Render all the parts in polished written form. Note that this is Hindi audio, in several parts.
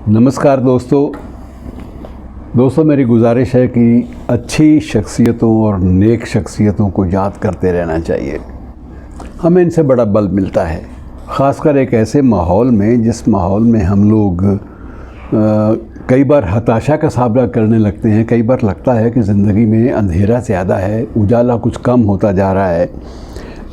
नमस्कार दोस्तों मेरी गुजारिश है कि अच्छी शख्सियतों और नेक शख्सियतों को याद करते रहना चाहिए। हमें इनसे बड़ा बल मिलता है, ख़ासकर एक ऐसे माहौल में जिस माहौल में हम लोग कई बार हताशा का सामना करने लगते हैं। कई बार लगता है कि ज़िंदगी में अंधेरा ज़्यादा है, उजाला कुछ कम होता जा रहा है।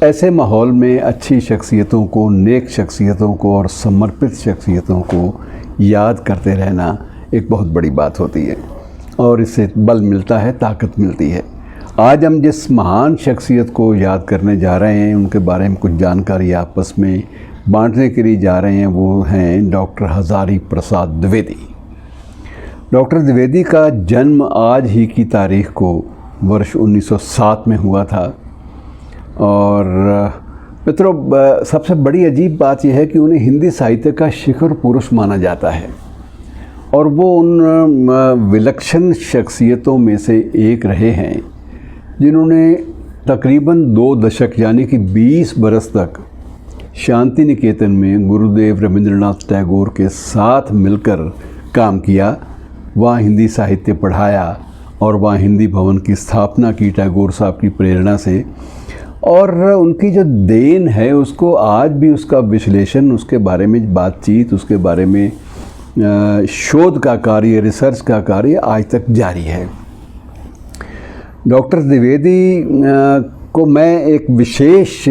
ऐसे माहौल में अच्छी शख्सियतों को, नेक शख्सियतों को और समर्पित शख्सियतों को याद करते रहना एक बहुत बड़ी बात होती है और इससे बल मिलता है, ताकत मिलती है। आज हम जिस महान शख्सियत को याद करने जा रहे हैं, उनके बारे में कुछ जानकारी आपस में बांटने के लिए जा रहे हैं। वो हैं डॉक्टर हज़ारी प्रसाद द्विवेदी। डॉक्टर द्विवेदी का जन्म आज ही की तारीख को वर्ष 1907 में हुआ था। और मित्रों, सबसे बड़ी अजीब बात यह है कि उन्हें हिंदी साहित्य का शिखर पुरुष माना जाता है और वो उन विलक्षण शख्सियतों में से एक रहे हैं जिन्होंने तकरीबन 2 दशक यानी कि 20 बरस तक शांति निकेतन में गुरुदेव रविंद्रनाथ टैगोर के साथ मिलकर काम किया। वहाँ हिंदी साहित्य पढ़ाया और वहाँ हिंदी भवन की स्थापना की टैगोर साहब की प्रेरणा से। और उनकी जो देन है उसको आज भी उसका विश्लेषण, उसके बारे में बातचीत, उसके बारे में शोध का कार्य, रिसर्च का कार्य आज तक जारी है। डॉक्टर द्विवेदी को मैं एक विशेष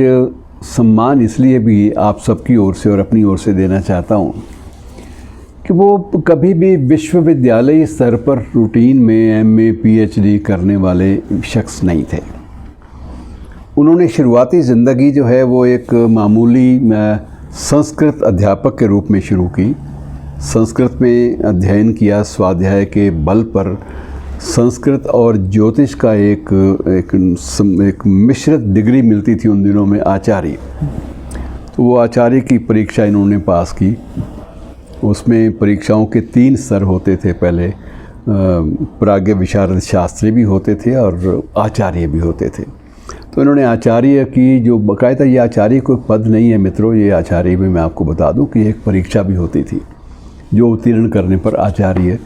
सम्मान इसलिए भी आप सबकी ओर से और अपनी ओर से देना चाहता हूँ कि वो कभी भी विश्वविद्यालय स्तर पर रूटीन में MA PhD करने वाले शख्स नहीं थे। उन्होंने शुरुआती ज़िंदगी जो है वो एक मामूली संस्कृत अध्यापक के रूप में शुरू की। संस्कृत में अध्ययन किया, स्वाध्याय के बल पर संस्कृत और ज्योतिष का एक मिश्रित डिग्री मिलती थी उन दिनों में, आचार्य। तो वो आचार्य की परीक्षा इन्होंने पास की। उसमें परीक्षाओं के 3 स्तर होते थे। पहले प्राज्ञ विशारद शास्त्री भी होते थे और आचार्य भी होते थे। तो इन्होंने आचार्य की, जो बाकायदा ये आचार्य कोई पद नहीं है मित्रों, ये आचार्य में मैं आपको बता दूं कि एक परीक्षा भी होती थी जो उत्तीर्ण करने पर आचार्य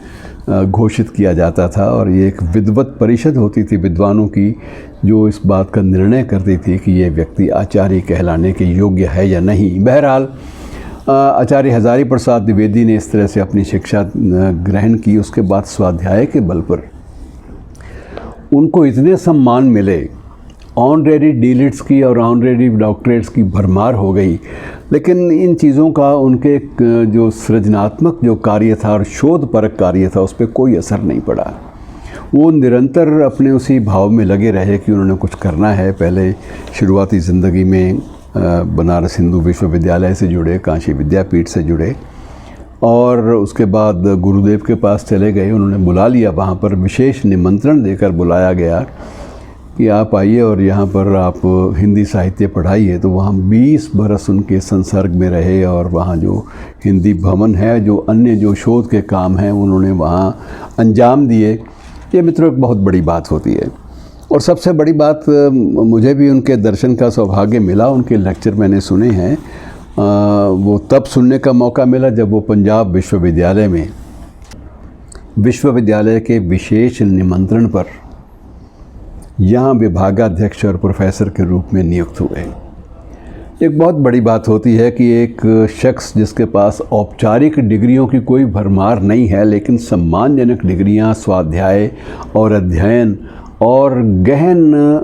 घोषित किया जाता था। और ये एक विद्वत परिषद होती थी विद्वानों की, जो इस बात का निर्णय करती थी कि ये व्यक्ति आचार्य कहलाने के योग्य है या नहीं। बहरहाल आचार्य हज़ारी प्रसाद द्विवेदी ने इस तरह से अपनी शिक्षा ग्रहण की। उसके बाद स्वाध्याय के बल पर उनको इतने सम्मान मिले, ऑनरेरी डीलिट्स की और ऑनरेरी डॉक्टरेट्स की भरमार हो गई, लेकिन इन चीज़ों का उनके जो सृजनात्मक जो कार्य था और शोधपरक कार्य था उस पर कोई असर नहीं पड़ा। वो निरंतर अपने उसी भाव में लगे रहे कि उन्होंने कुछ करना है। पहले शुरुआती ज़िंदगी में बनारस हिंदू विश्वविद्यालय से जुड़े, काशी विद्यापीठ से जुड़े और उसके बाद गुरुदेव के पास चले गए। उन्होंने बुला लिया, वहाँ पर विशेष निमंत्रण देकर बुलाया गया कि आप आइए और यहाँ पर आप हिंदी साहित्य पढ़ाइए। तो वहाँ 20 बरस उनके संसर्ग में रहे और वहाँ जो हिंदी भवन है, जो अन्य जो शोध के काम हैं, उन्होंने वहाँ अंजाम दिए। ये मित्रों एक बहुत बड़ी बात होती है। और सबसे बड़ी बात, मुझे भी उनके दर्शन का सौभाग्य मिला। उनके लेक्चर मैंने सुने हैं। वो तब सुनने का मौका मिला जब वो पंजाब विश्वविद्यालय में विश्वविद्यालय के विशेष निमंत्रण पर यहाँ विभागाध्यक्ष और प्रोफेसर के रूप में नियुक्त हुए। एक बहुत बड़ी बात होती है कि एक शख्स जिसके पास औपचारिक डिग्रियों की कोई भरमार नहीं है, लेकिन सम्मानजनक डिग्रियाँ, स्वाध्याय और अध्ययन और गहन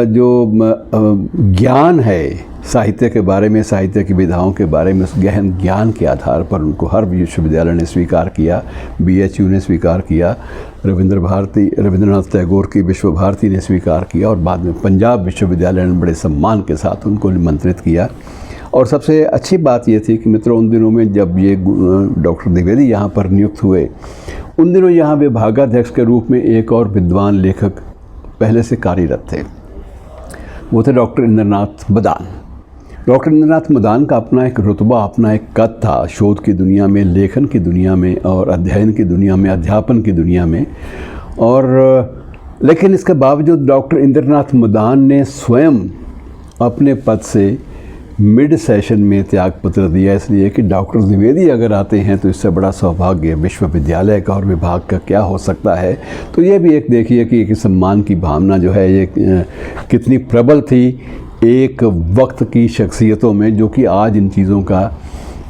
जो ज्ञान है साहित्य के बारे में, साहित्य की विधाओं के बारे में, उस गहन ज्ञान के आधार पर उनको हर विश्वविद्यालय ने स्वीकार किया। BHU ने स्वीकार किया, रविंद्रनाथ टैगोर की विश्व भारती ने स्वीकार किया और बाद में पंजाब विश्वविद्यालय ने बड़े सम्मान के साथ उनको निमंत्रित किया। और सबसे अच्छी बात ये थी कि मित्रों, उन दिनों में जब ये डॉक्टर द्विवेदी यहाँ पर नियुक्त हुए, उन दिनों यहाँ विभागाध्यक्ष के रूप में एक और विद्वान लेखक पहले से कार्यरत थे। वो थे डॉक्टर इंद्रनाथ मदान। डॉक्टर इंद्रनाथ मदान का अपना एक रुतबा, अपना एक कद था शोध की दुनिया में, लेखन की दुनिया में और अध्ययन की दुनिया में, अध्यापन की दुनिया में। और लेकिन इसके बावजूद डॉक्टर इंद्रनाथ मदान ने स्वयं अपने पद से मिड सेशन में त्याग पत्र दिया, इसलिए कि डॉक्टर द्विवेदी अगर आते हैं तो इससे बड़ा सौभाग्य विश्वविद्यालय का और विभाग का क्या हो सकता है। तो ये भी एक देखिए कि एक सम्मान की भावना जो है ये कितनी प्रबल थी एक वक्त की शख्सियतों में, जो कि आज इन चीज़ों का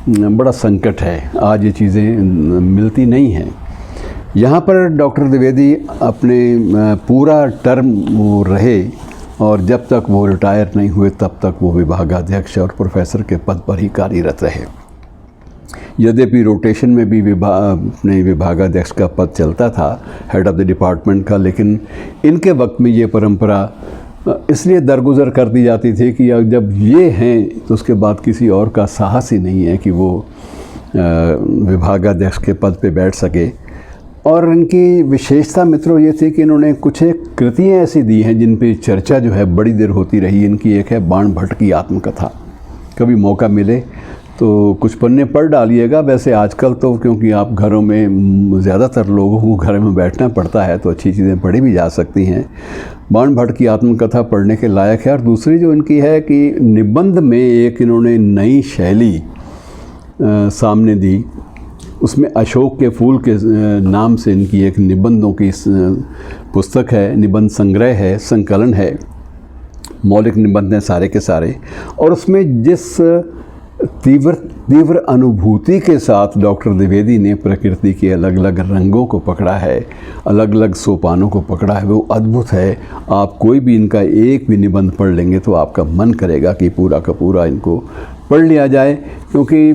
बड़ा संकट है। आज ये चीज़ें मिलती नहीं हैं। यहाँ पर डॉक्टर द्विवेदी अपने पूरा टर्म वो रहे और जब तक वो रिटायर नहीं हुए तब तक वो विभागाध्यक्ष और प्रोफेसर के पद पर ही कार्यरत रहे। यद्यपि रोटेशन में भी अपने विभागाध्यक्ष का पद चलता था, हेड ऑफ़ द डिपार्टमेंट का, लेकिन इनके वक्त में ये परंपरा इसलिए दरगुजर कर दी जाती थी कि जब ये हैं तो उसके बाद किसी और का साहस ही नहीं है कि वो विभागाध्यक्ष के पद पे बैठ सके। और इनकी विशेषता मित्रों ये थी कि इन्होंने कुछ एक कृतियाँ ऐसी दी हैं जिन पे चर्चा जो है बड़ी देर होती रही। इनकी एक है बाण भट्ट की आत्मकथा। कभी मौका मिले तो कुछ पन्ने पढ़ डालिएगा। वैसे आजकल तो क्योंकि आप घरों में ज़्यादातर लोगों को घर में बैठना पड़ता है तो अच्छी चीज़ें पढ़ी भी जा सकती हैं। बाण भट्ट की आत्मकथा पढ़ने के लायक है। और दूसरी जो इनकी है कि निबंध में एक इन्होंने नई शैली सामने दी। उसमें अशोक के फूल के नाम से इनकी एक निबंधों की पुस्तक है, निबंध संग्रह है, संकलन है, मौलिक निबंध हैं सारे के सारे। और उसमें जिस तीव्र अनुभूति के साथ डॉक्टर द्विवेदी ने प्रकृति के अलग अलग रंगों को पकड़ा है, अलग अलग सोपानों को पकड़ा है, वो अद्भुत है। आप कोई भी इनका एक भी निबंध पढ़ लेंगे तो आपका मन करेगा कि पूरा का पूरा इनको पढ़ लिया जाए, क्योंकि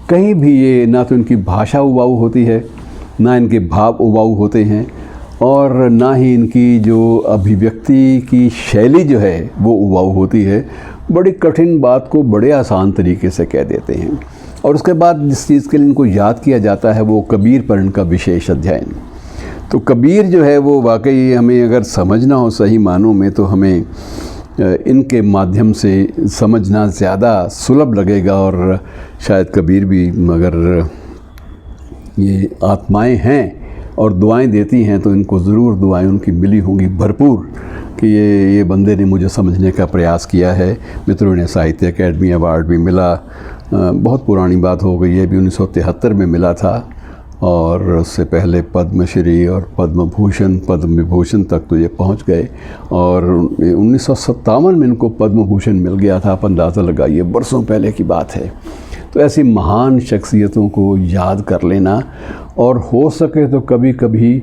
कहीं भी ये ना तो इनकी भाषा उबाऊ होती है, ना इनके भाव उबाऊ होते हैं, और ना ही इनकी जो अभिव्यक्ति की शैली जो है वो उबाऊ होती है। बड़ी कठिन बात को बड़े आसान तरीके से कह देते हैं। और उसके बाद जिस चीज़ के लिए इनको याद किया जाता है वो कबीर पर इनका विशेष अध्ययन। तो कबीर जो है वो वाकई हमें अगर समझना हो सही मानों में तो हमें इनके माध्यम से समझना ज़्यादा सुलभ लगेगा। और शायद कबीर भी अगर ये आत्माएं हैं और दुआएं देती हैं तो इनको ज़रूर दुआएं उनकी मिली होंगी भरपूर कि ये बंदे ने मुझे समझने का प्रयास किया है। मित्रों, इन्हें साहित्य अकेडमी अवार्ड भी मिला। बहुत पुरानी बात हो गई है, भी 1973 में मिला था। और उससे पहले पद्मश्री और पद्म भूषण, पद्म विभूषण तक तो ये पहुंच गए। और 1957 में इनको पद्म भूषण मिल गया था। आप अंदाज़ा लगाइए, बरसों पहले की बात है। तो ऐसी महान शख्सियतों को याद कर लेना और हो सके तो कभी कभी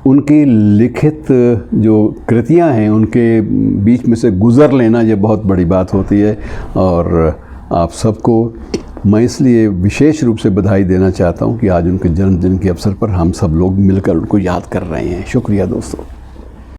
उनकी लिखित जो कृतियां हैं उनके बीच में से गुज़र लेना, ये बहुत बड़ी बात होती है। और आप सबको मैं इसलिए विशेष रूप से बधाई देना चाहता हूं कि आज उनके जन्मदिन के अवसर पर हम सब लोग मिलकर उनको याद कर रहे हैं। शुक्रिया दोस्तों।